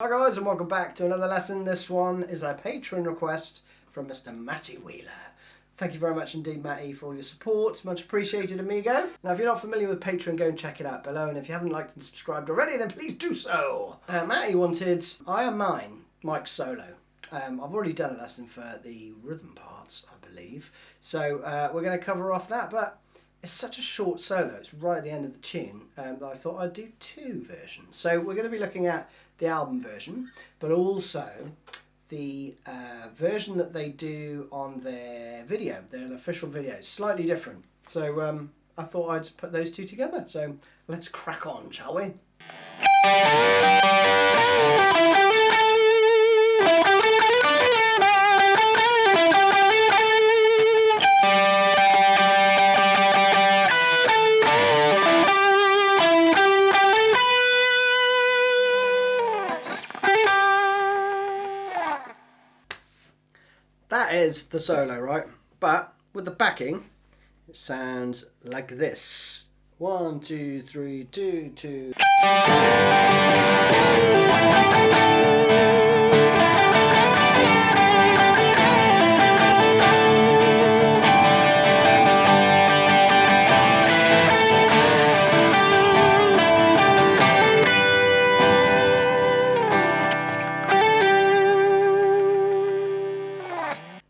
Hi guys, and welcome back to another lesson. This one is a Patreon request from Mr. Matty Wheeler. Thank you very much indeed, Matty, for all your support. Much appreciated, amigo. Now, if you're not familiar with Patreon, go and check it out below. And if you haven't liked and subscribed already, then please do so. Matty wanted I Am Mine, Mike's solo. I've already done a lesson for the rhythm parts, I believe. So we're going to cover off that, but it's such a short solo. It's right at the end of the tune that I thought I'd do two versions. So we're going to be looking at the album version, but also the version that they do on their video, their official video. Slightly different. So I thought I'd put those two together. So let's crack on, shall we? That is the solo, right? But with the backing, it sounds like this. 1, 2, 3, 2, 2.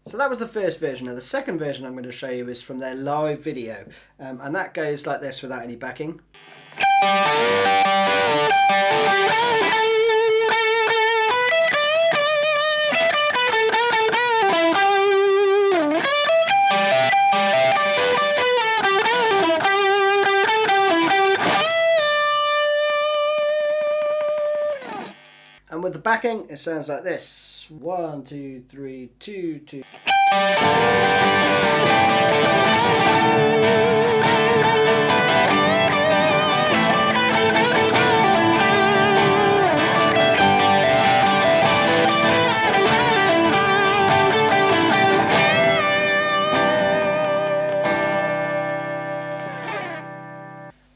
So that was the first version. Now the second version I'm going to show you is from their live video, and that goes like this without any backing. And with the backing, it sounds like this. 1, 2, 3, 2, 2.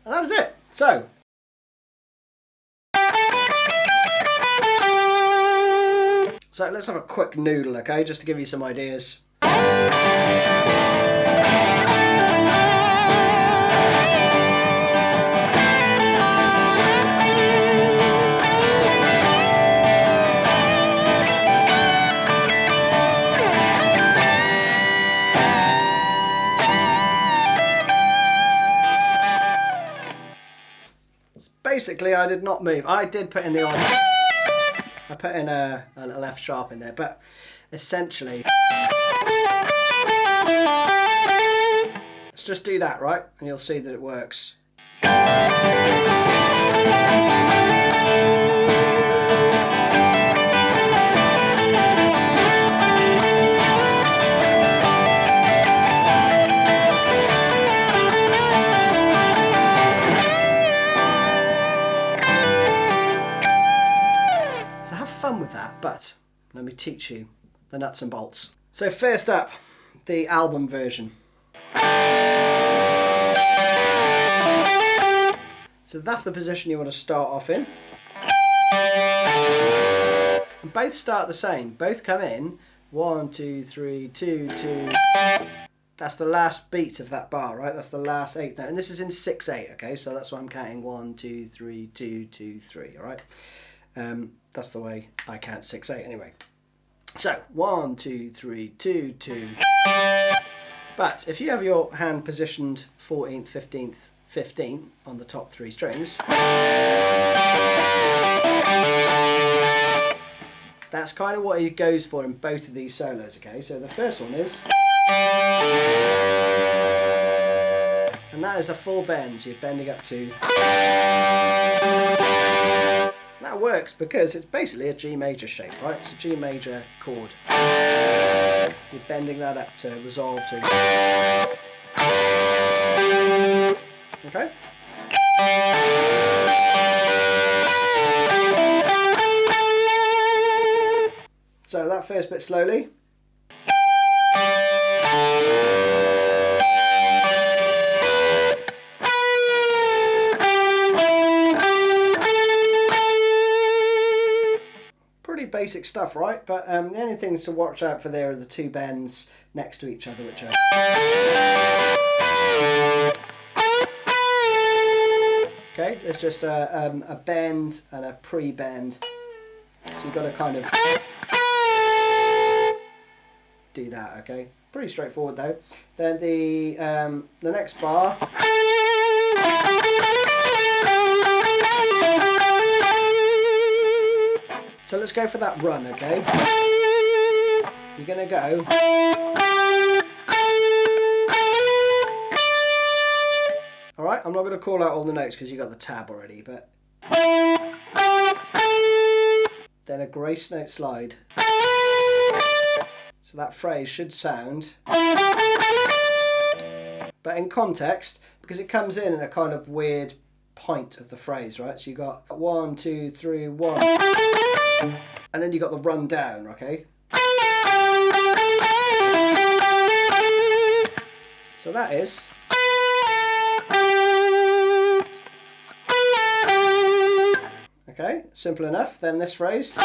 And that was it. So let's have a quick noodle, okay, just to give you some ideas. Basically, I did not move. I did put in the odd. I put in a little F sharp in there, but essentially, let's just do that, right? And you'll see that it works. Fun with that, but let me teach you the nuts and bolts. So first up, the album version. So that's the position you want to start off in. And both start the same. Both come in 1, 2, 3, 2, 2. That's the last beat of that bar, right? That's the last 8th note. And this is in 6/8, okay? So that's why I'm counting 1, 2, 3, 2, 2, 3, all right? That's the way I count 6/8 anyway. So 1, 2, 3, 2, 2. But if you have your hand positioned 14th, 15th, 15th on the top 3 strings, that's kind of what he goes for in both of these solos, okay? So the first one is, and that is a full bend, so you're bending up to. That works because it's basically a G major shape, right? It's a G major chord. You're bending that up to resolve to. Okay? So that first bit slowly. pretty basic stuff, right? But the only things to watch out for there are the two bends next to each other, which are... Okay, there's just a bend and a pre-bend. So you've got to kind of do that, okay? Pretty straightforward though. Then the next bar... So let's go for that run, okay? You're going to go... Alright, I'm not going to call out all the notes because you got the tab already, but... Then a grace note slide. So that phrase should sound... But in context, because it comes in a kind of weird point of the phrase, right? So you got 1, 2, 3, 1. And then you got the run down, okay? So that is... Okay, simple enough. Then this phrase.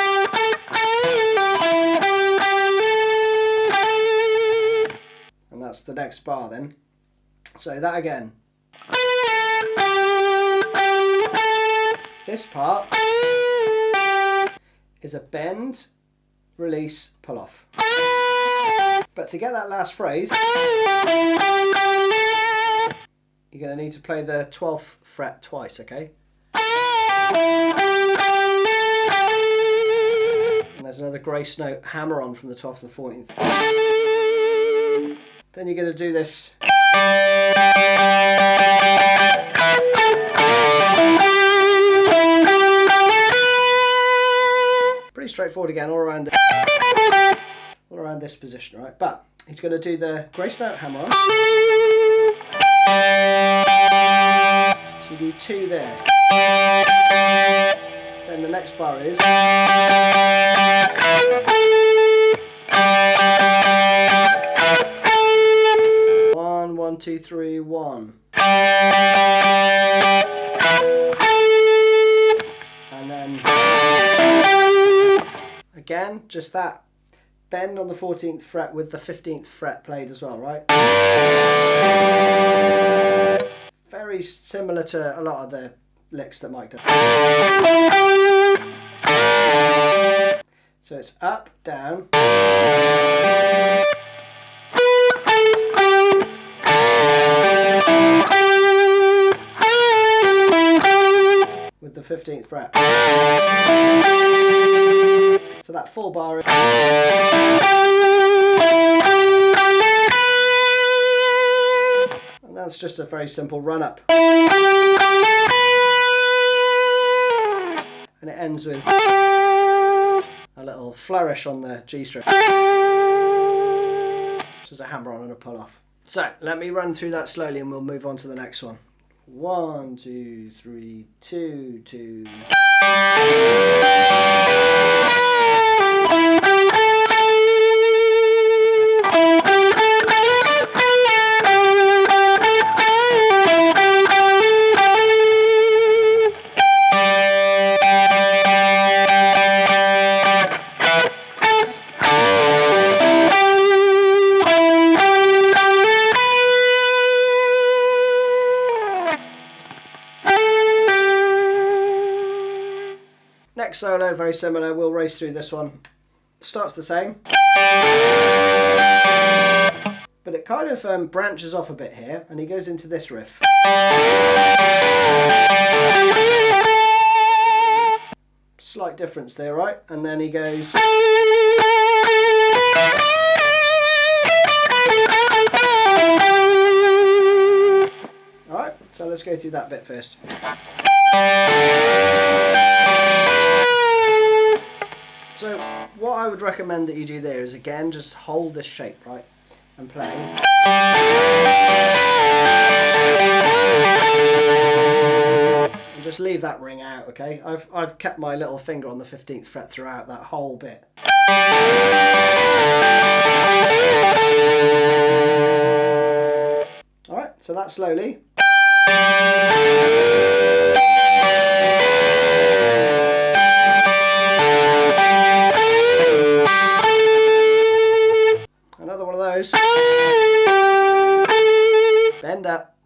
And that's the next bar then. So that again. This part is a bend, release, pull off. But to get that last phrase, you're going to need to play the 12th fret twice, okay? And there's another grace note hammer on from the 12th to the 14th. Then you're going to do this. Pretty straightforward again, all around this position, right? But he's going to do the grace note hammer on. So you do 2 there. Then the next bar is 1, 1, 2, 3, 1. And then again, just that bend on the 14th fret with the 15th fret played as well, right? Very similar to a lot of the licks that Mike does. So it's up, down. With the 15th fret. So that full bar is... And that's just a very simple run up. And it ends with a little flourish on the G string. So there's a hammer on and a pull off. So let me run through that slowly and we'll move on to the next one. 1, 2, 3, 2, 2. Next solo, very similar, we'll race through this one. Starts the same. But it kind of branches off a bit here, and he goes into this riff. Slight difference there, right? And then he goes... Alright, so let's go through that bit first. So what I would recommend that you do there is, again, just hold this shape, right, and play. And just leave that ring out, okay? I've kept my little finger on the 15th fret throughout that whole bit. Alright, so that slowly.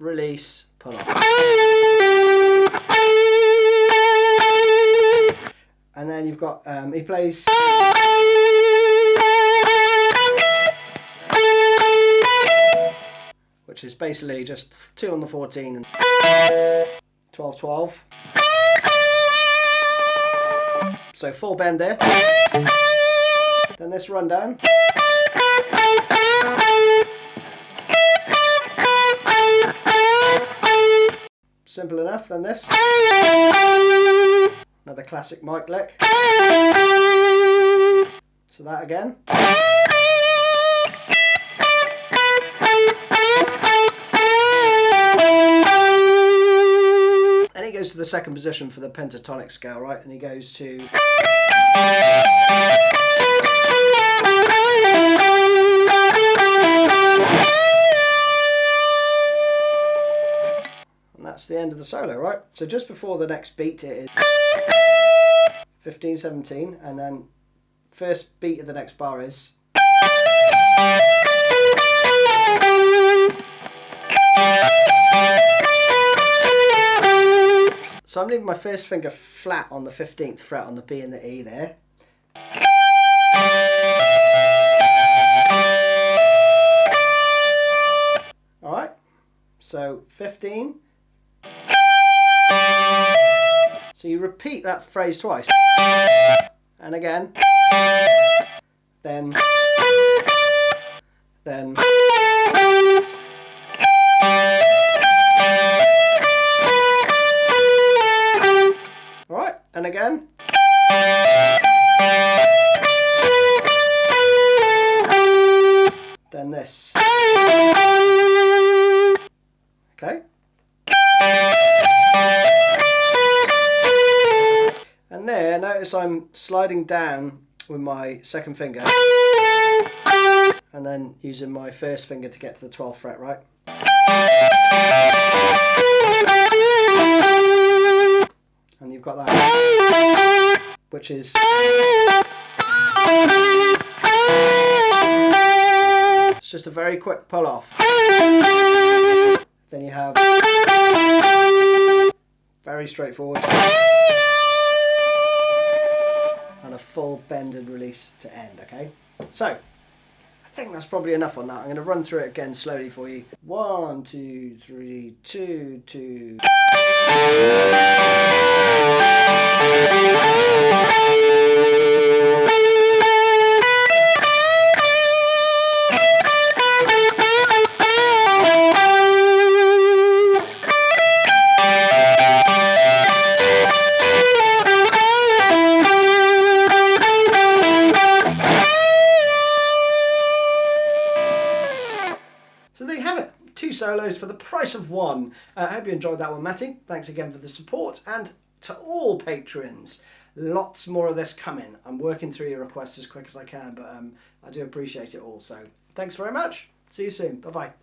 release, pull off. And then you've got, he plays... which is basically just 2 on the 14 and 12-12. So full bend there. Then this rundown. Simple enough. Then this. Another classic mic lick. So that again. Then he goes to the second position for the pentatonic scale, right? And he goes to... and that's the end of the solo, right? So just before the next beat it is 15-17, and then first beat of the next bar is... So I'm leaving my first finger flat on the 15th fret on the B and the E there. Alright, so 15. So you repeat that phrase twice. And again. Then. Alright, and again. Then this. Okay. And there, notice I'm sliding down with my second finger and then using my first finger to get to the 12th fret, right? And you've got that, which is... it's just a very quick pull off. Then you have very straightforward and a full bend and release to end, okay? So, I think that's probably enough on that. I'm going to run through it again slowly for you. 1, 2, 3, 2, 2. So there you have it, 2 solos for the price of 1. I hope you enjoyed that one, Matty. Thanks again for the support, and to all patrons, lots more of this coming. I'm working through your requests as quick as I can, but I do appreciate it all. So thanks very much. See you soon. Bye-bye.